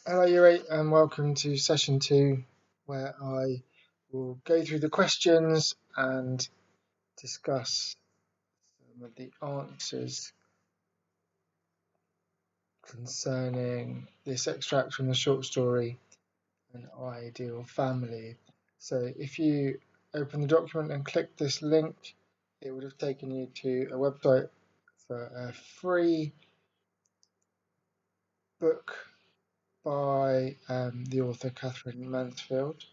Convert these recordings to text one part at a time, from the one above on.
Hello, Year 8, and welcome to session 2, where I will go through the questions and discuss some of the answers concerning this extract from the short story, An Ideal Family. So, if you open the document and click this link, it would have taken you to a website for a free book by the author Catherine Mansfield.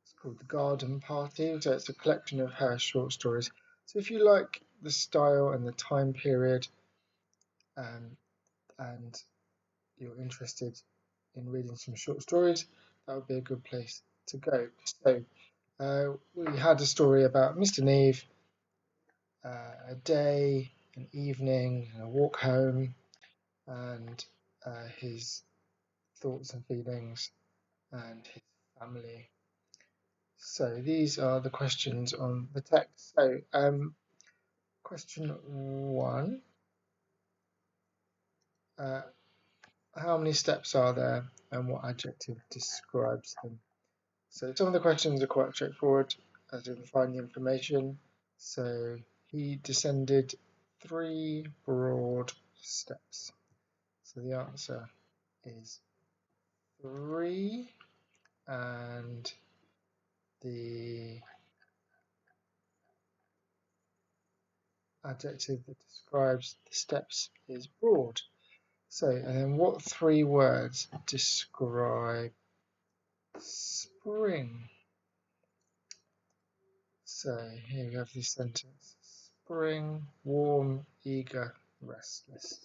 It's called The Garden Party, so it's a collection of her short stories. So if you like the style and the time period, and you're interested in reading some short stories, that would be a good place to go. So we had a story about Mr. Neve, a day, an evening, and a walk home, and his thoughts and feelings, and his family. So these are the questions on the text. So question 1, how many steps are there and what adjective describes them? So some of the questions are quite straightforward, as in find the information. So he descended 3 broad steps. So the answer is 3, and the adjective that describes the steps is broad. So, and then what 3 words describe spring? So here we have this sentence: spring, warm, eager, restless.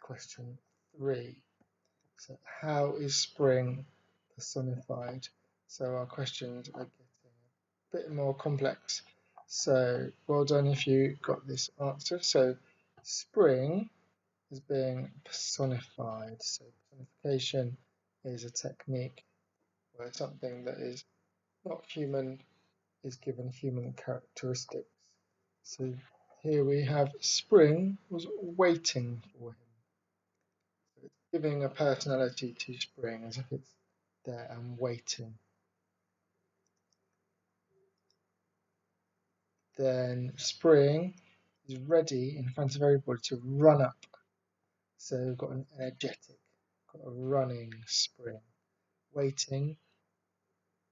Question 3. So how is spring personified? So our questions are getting a bit more complex. So well done if you got this answer. So spring is being personified. So personification is a technique where something that is not human is given human characteristics. So here we have spring was waiting for him. So it's giving a personality to spring as if it's there and waiting. Then spring is ready in front of everybody to run up. So we've got an energetic, got a running spring. Waiting,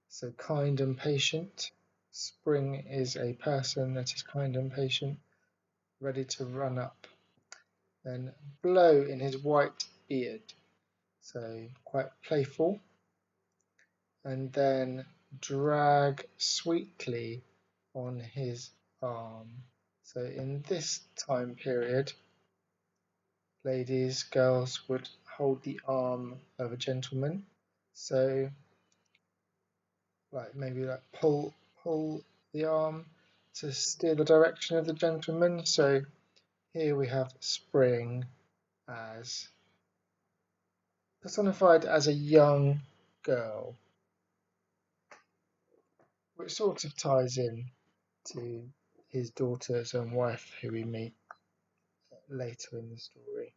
so kind and patient. Spring is a person that is kind and patient, ready to run up. Then blow in his white beard, so quite playful. And then drag sweetly on his arm. So in this time period, ladies, girls would hold the arm of a gentleman. So maybe pull the arm to steer the direction of the gentleman. So here we have spring as personified as a young girl, which sort of ties in to his daughters and wife, who we meet later in the story.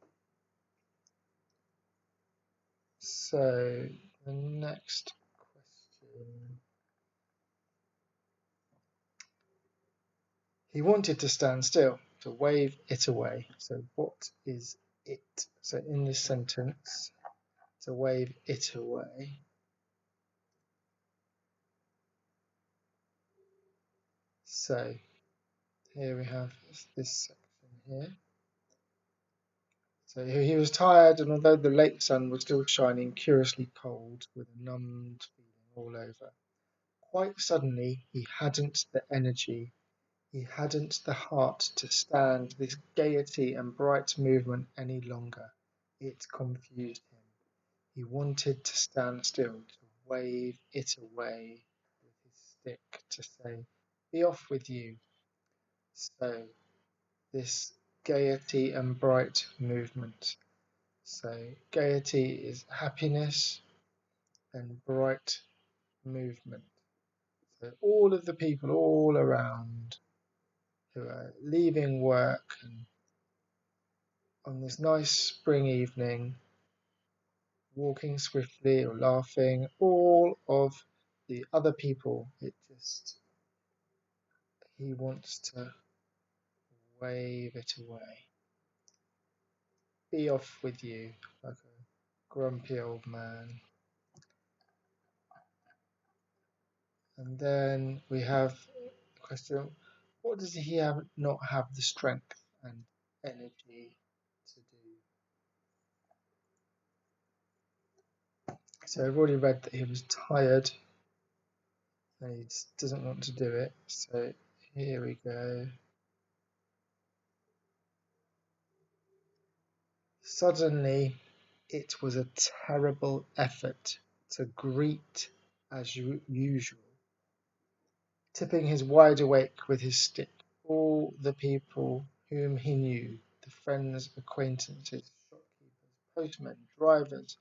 So the next question. He wanted to stand still, to wave it away. So what is it? So in this sentence, to wave it away. So here we have this section here. So he was tired, and although the late sun was still shining curiously cold with a numbed feeling all over, quite suddenly he hadn't the energy, he hadn't the heart to stand this gaiety and bright movement any longer. It confused him. He wanted to stand still, to wave it away with his stick, to say, "Be off with you." So this gaiety and bright movement. So gaiety is happiness and bright movement. So all of the people all around who are leaving work and on this nice spring evening, walking swiftly or laughing, all of the other people, he wants to wave it away. Be off with you, like a grumpy old man. And then we have the question, what does he not have the strength and energy to do? So I've already read that he was tired and he just doesn't want to do it. So here we go. Suddenly, it was a terrible effort to greet as usual, tipping his wide awake with his stick all the people whom he knew, the friends, acquaintances, shopkeepers, postmen, drivers,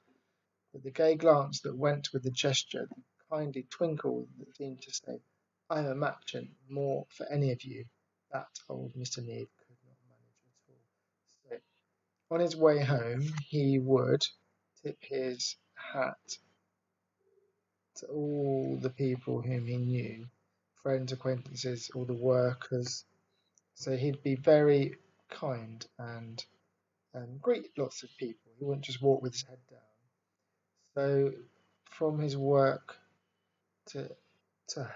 with the gay glance that went with the gesture, the kindly twinkle that seemed to say, I'm a match and more for any of you. That old Mr. Neave could not manage at all. So, on his way home, he would tip his hat to all the people whom he knew, friends, acquaintances, all the workers. So he'd be very kind and greet lots of people. He wouldn't just walk with his head down. So from his work to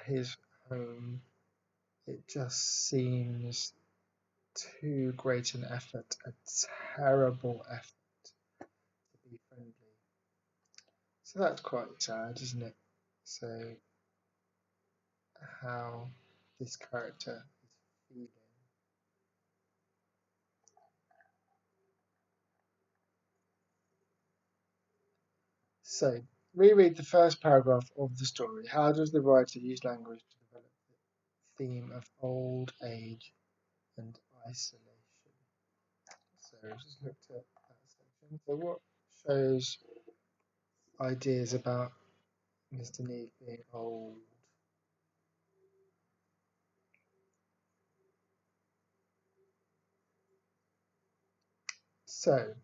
his home, it just seems too great an effort, a terrible effort to be friendly. So that's quite sad, isn't it? So how this character is feeling. So reread the first paragraph of the story. How does the writer use language to develop the theme of old age and isolation? So just looked at that section. So what shows ideas about Mr. Neave being old? So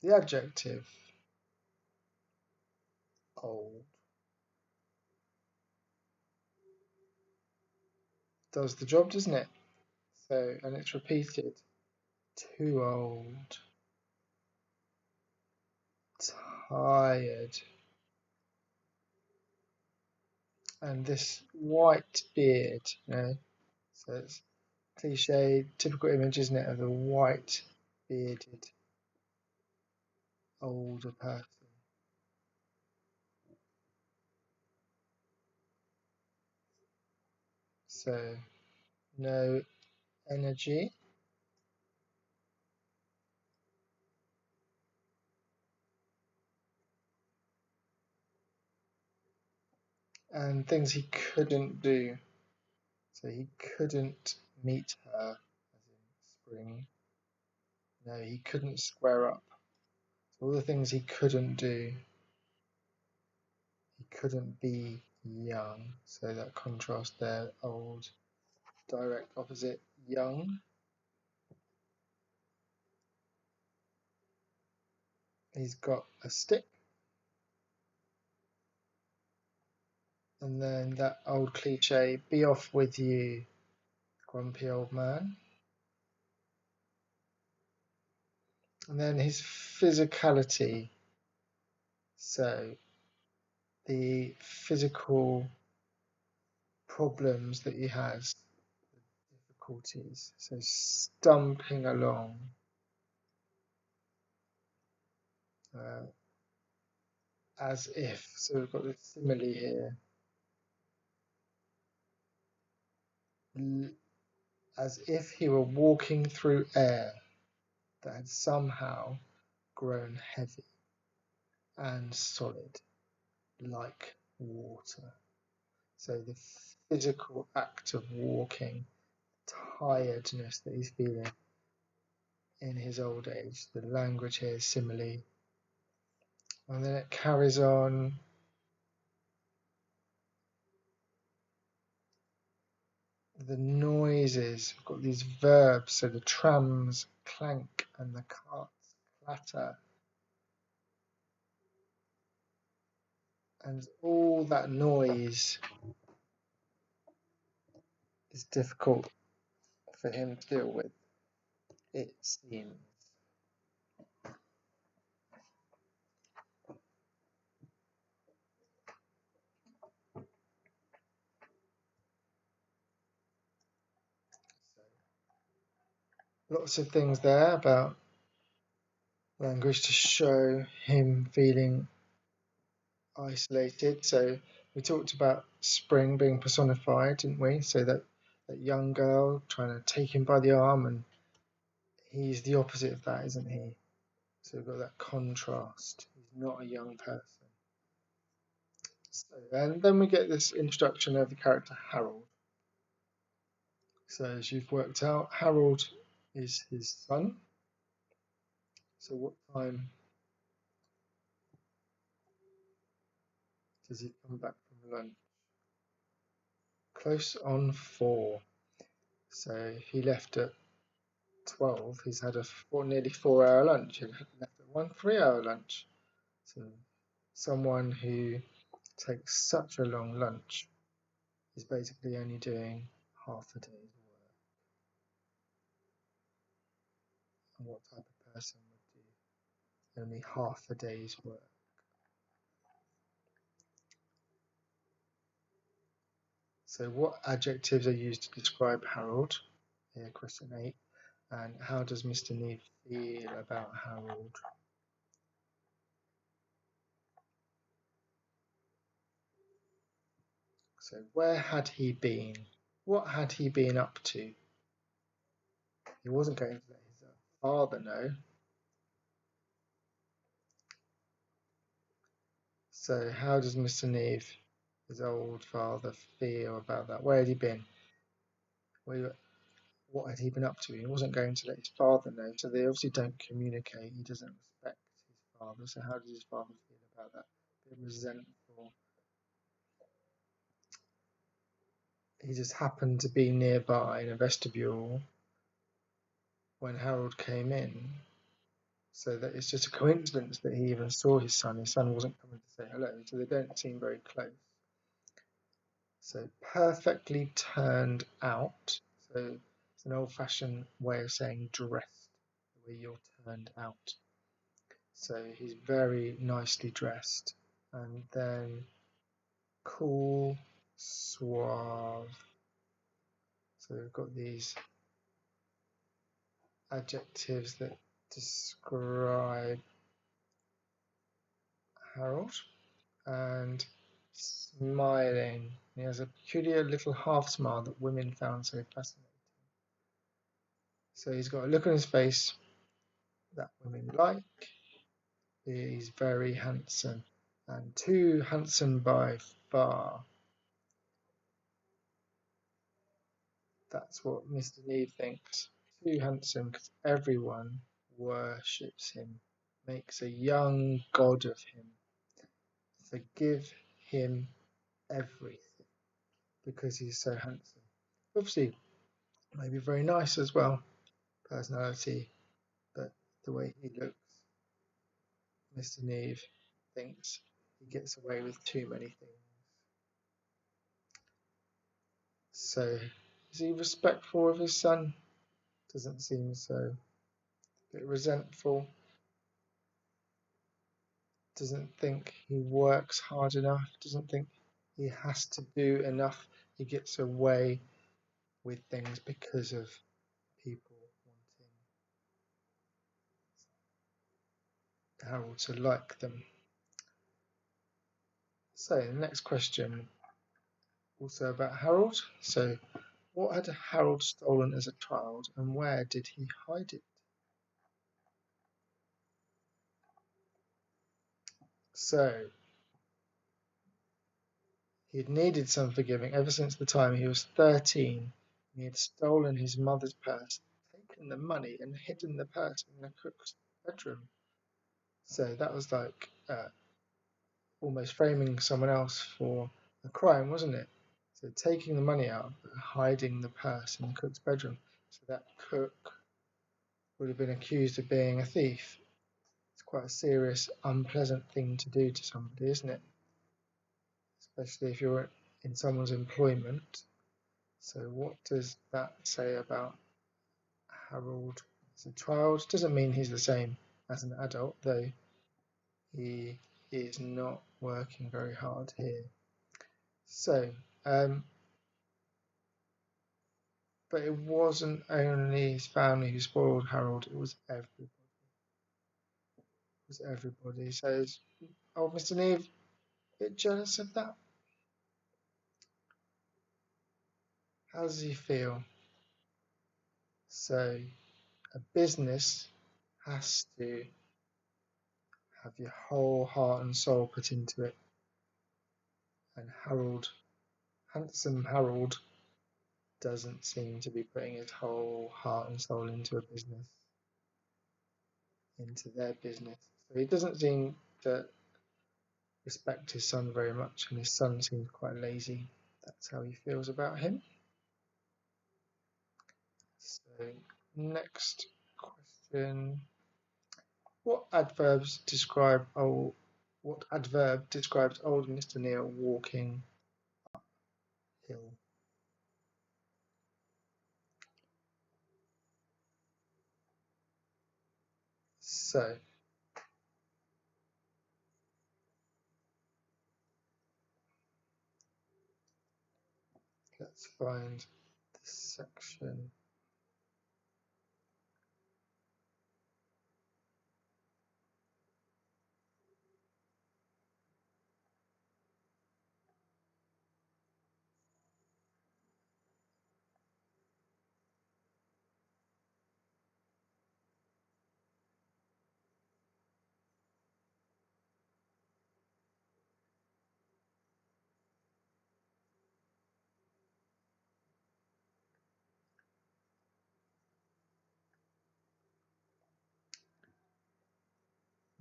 the adjective old does the job, doesn't it? So, and it's repeated. Too old, tired, and this white beard, so it's cliche, typical image, isn't it, of a white bearded older person. So no energy, and things he couldn't do. So he couldn't meet her, as in spring. No, he couldn't square up. So all the things he couldn't do. He couldn't be young. So that contrast there, old, direct opposite, young. He's got a stick. And then that old cliche, be off with you, grumpy old man. And then his physicality. So the physical problems that he has, difficulties. So stumping along, uh, as if. So we've got the simile here. As if he were walking through air that had somehow grown heavy and solid like water. So the physical act of walking, tiredness that he's feeling in his old age, the language here is simile. And then it carries on. the noises. We've got these verbs, so the trams clank and the carts clatter. And all that noise is difficult for him to deal with, it seems. Lots of things there about language to show him feeling isolated. So we talked about spring being personified, didn't we? So that young girl trying to take him by the arm, and he's the opposite of that, isn't he? So we've got that contrast. He's not a young person. So, and then we get this introduction of the character Harold. So as you've worked out, Harold is his son. So what time does he come back from lunch? Close on 4. So he left at 12. He's had a nearly 4-hour lunch. He left at 1 3-hour lunch. So someone who takes such a long lunch is basically only doing half a day's work. And what type of person would do only half a day's work? So what adjectives are used to describe Harold? Here, question 8. And how does Mr. Neve feel about Harold? So where had he been? What had he been up to? He wasn't going to let his father know. So how does Mr. Neve, his old father, feel about that? Where had he been? What had he been up to? He wasn't going to let his father know, so they obviously don't communicate. He doesn't respect his father. So how does his father feel about that? A bit resentful. He just happened to be nearby in a vestibule when Harold came in. So that it's just a coincidence that he even saw his son. His son wasn't coming to say hello, so they don't seem very close. So perfectly turned out. So it's an old-fashioned way of saying dressed, the way you're turned out. So he's very nicely dressed. And then cool, suave. So we've got these adjectives that describe Harold. And smiling. He has a peculiar little half smile that women found so fascinating. So he's got a look on his face that women like. He's very handsome, and too handsome by far. That's what Mr. Neve thinks. Too handsome because everyone worships him, makes a young god of him. Forgive him everything because he's so handsome. Obviously, maybe very nice as well, personality, but the way he looks, Mr. Neve thinks he gets away with too many things. So, is he respectful of his son? Doesn't seem so. A bit resentful. Doesn't think he works hard enough. Doesn't think he has to do enough. He gets away with things because of people wanting Harold to like them. So, the next question, also about Harold. So, what had Harold stolen as a child, and where did he hide it? So, he had needed some forgiving ever since the time he was 13. He had stolen his mother's purse, taken the money, and hidden the purse in the cook's bedroom. So that was like almost framing someone else for a crime, wasn't it? So taking the money out, but hiding the purse in the cook's bedroom. So that cook would have been accused of being a thief. It's quite a serious, unpleasant thing to do to somebody, isn't it? Especially if you're in someone's employment. So what does that say about Harold as a child? Doesn't mean he's the same as an adult, though he is not working very hard here. So, but it wasn't only his family who spoiled Harold, it was everybody. It was everybody. So is old Mr. Neve a bit jealous of that? How does he feel? So a business has to have your whole heart and soul put into it. And Harold, handsome Harold, doesn't seem to be putting his whole heart and soul into a business, into their business. So he doesn't seem to respect his son very much, and his son seems quite lazy. That's how he feels about him. So next question. What adverb describes old Mr. Neal walking uphill? So let's find this section.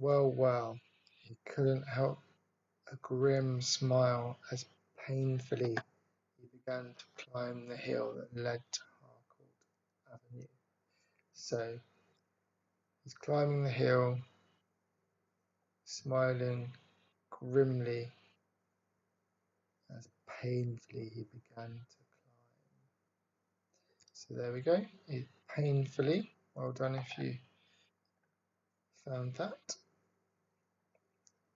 Well, he couldn't help a grim smile as painfully he began to climb the hill that led to Harcourt Avenue. So he's climbing the hill, smiling grimly as painfully he began to climb. So there we go. Painfully. Well done if you found that.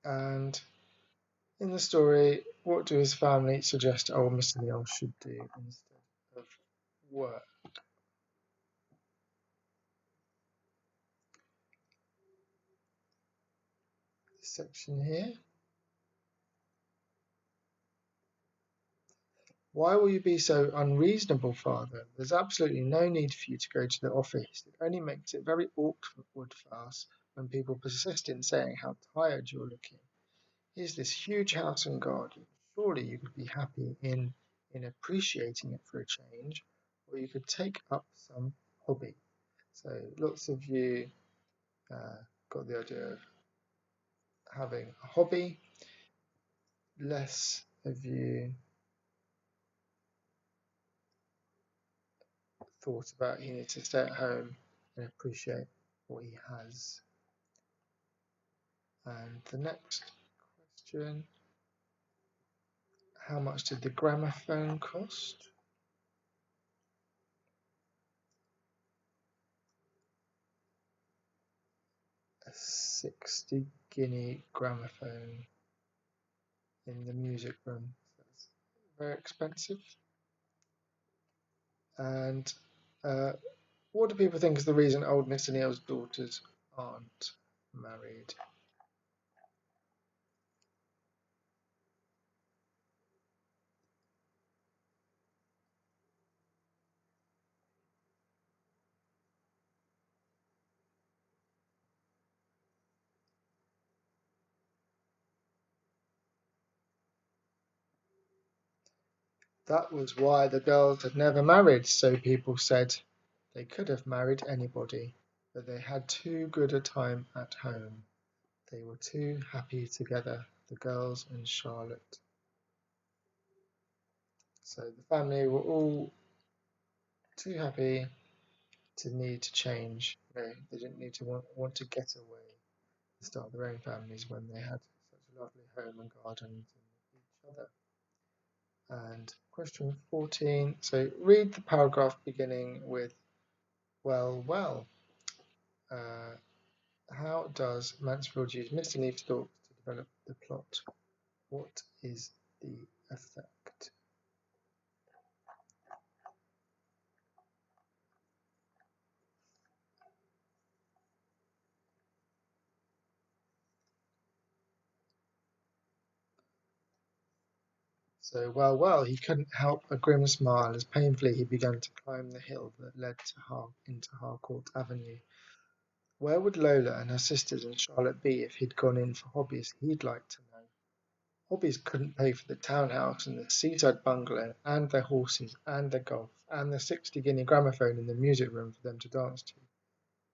And in the story, what do his family suggest old Mr. Neal should do instead of work? This section here. Why will you be so unreasonable, father? There's absolutely no need for you to go to the office. It only makes it very awkward for us when people persist in saying how tired you're looking. Here's this huge house and garden. Surely you could be happy in appreciating it for a change, or you could take up some hobby. So lots of you got the idea of having a hobby. Less of you thought about he needs to stay at home and appreciate what he has. And the next question, how much did the gramophone cost? A 60 guinea gramophone in the music room. That's very expensive. And what do people think is the reason old Mr. Neal's daughters aren't married? That was why the girls had never married, so people said. They could have married anybody, but they had too good a time at home. They were too happy together, the girls and Charlotte. So the family were all too happy to need to change. No, they didn't need to want to get away and start their own families when they had such a lovely home and gardens and each other. And question 14. So read the paragraph beginning with well, well. Uh, how does Mansfield use Mr. Neve's thoughts to develop the plot? What is the effect? So, well, he couldn't help a grim smile as painfully he began to climb the hill that led into Harcourt Avenue. Where would Lola and her sisters and Charlotte be if he'd gone in for hobbies, he'd like to know. Hobbies couldn't pay for the townhouse and the seaside bungalow and their horses and their golf and the 60-guinea gramophone in the music room for them to dance to.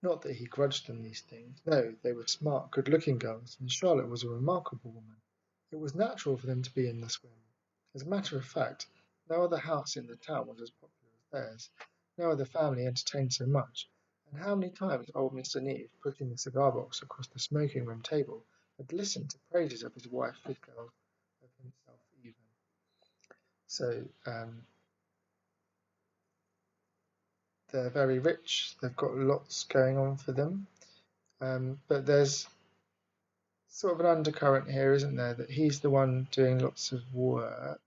Not that he grudged them these things. No, they were smart, good-looking girls, and Charlotte was a remarkable woman. It was natural for them to be in the swim. As a matter of fact, no other house in the town was as popular as theirs. No other family entertained so much. And how many times old Mr. Neve, putting the cigar box across the smoking room table, had listened to praises of his wife, his girl, of himself even. So they're very rich. They've got lots going on for them. But there's sort of an undercurrent here, isn't there? That he's the one doing lots of work.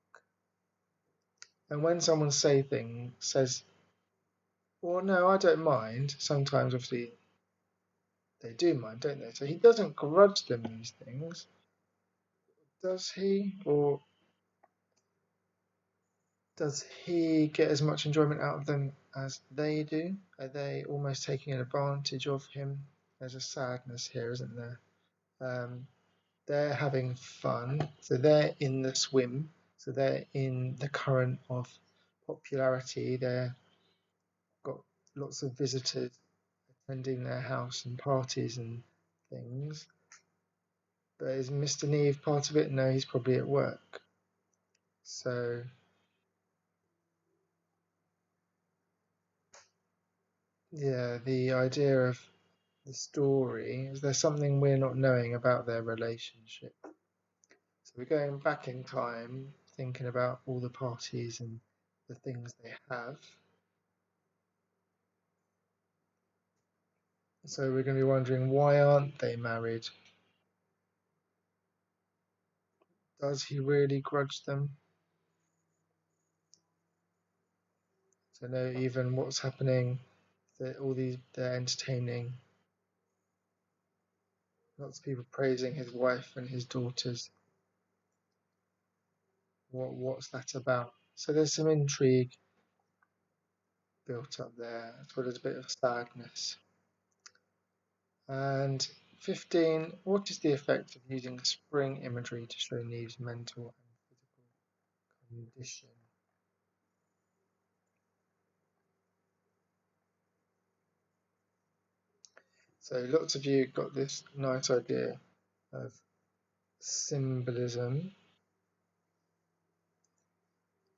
And when someone says, well, no, I don't mind. Sometimes, obviously, they do mind, don't they? So he doesn't grudge them these things, does he? Or does he get as much enjoyment out of them as they do? Are they almost taking advantage of him? There's a sadness here, isn't there? They're having fun, so they're in the swim, so they're in the current of popularity. They've got lots of visitors attending their house and parties and things. But is Mr. Neve part of it? No, he's probably at work. So yeah, the idea of the story is there something we're not knowing about their relationship. So we're going back in time, thinking about all the parties and the things they have. So we're going to be wondering, why aren't they married? Does he really grudge them? So know even what's happening, that all these they're entertaining. Lots of people praising his wife and his daughters. What's that about? So there's some intrigue built up there, as well as a bit of sadness. And 15, what is the effect of using spring imagery to show Neve's mental and physical condition? So lots of you got this nice idea of symbolism.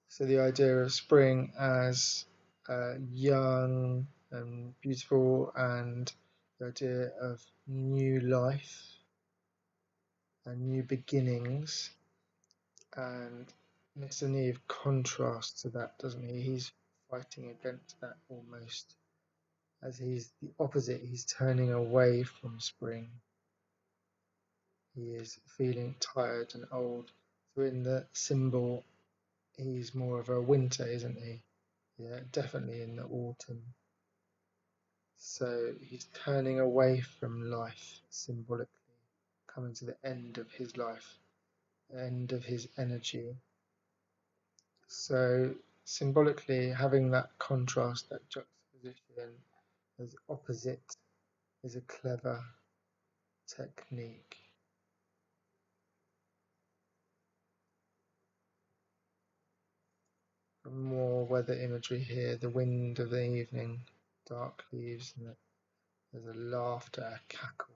So the idea of spring as young and beautiful, and the idea of new life and new beginnings. And Mr. Neve contrasts to that, doesn't he? He's fighting against that almost, as he's the opposite. He's turning away from spring. He is feeling tired and old. So in the symbol, he's more of a winter, isn't he? Yeah, definitely in the autumn. So he's turning away from life symbolically, coming to the end of his life, end of his energy. So symbolically, having that contrast, that juxtaposition as opposite is a clever technique. More weather imagery here, the wind of the evening, dark leaves, and there's a laughter, a cackle.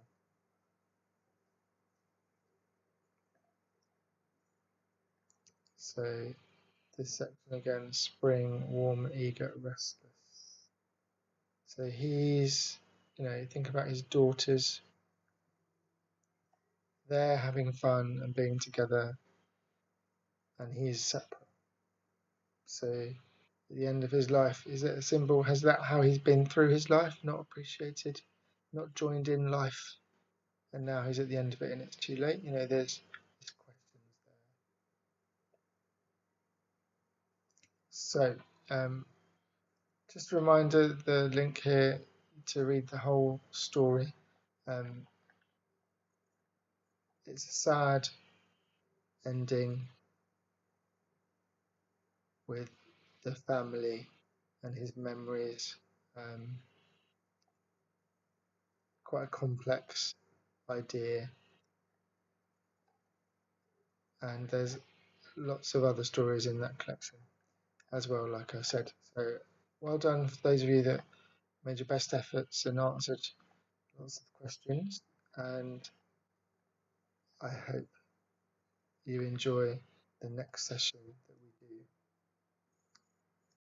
So this section again. Spring, warm, eager, restless. So he's, think about his daughters. They're having fun and being together, and he's separate. So at the end of his life, is it a symbol? Has that how he's been through his life? Not appreciated, not joined in life, and now he's at the end of it, and it's too late. There's questions there. So, just a reminder: the link here to read the whole story. It's a sad ending with the family and his memories. Quite a complex idea, and there's lots of other stories in that collection as well, like I said. So well done for those of you that made your best efforts and answered lots of questions, and I hope you enjoy the next session that we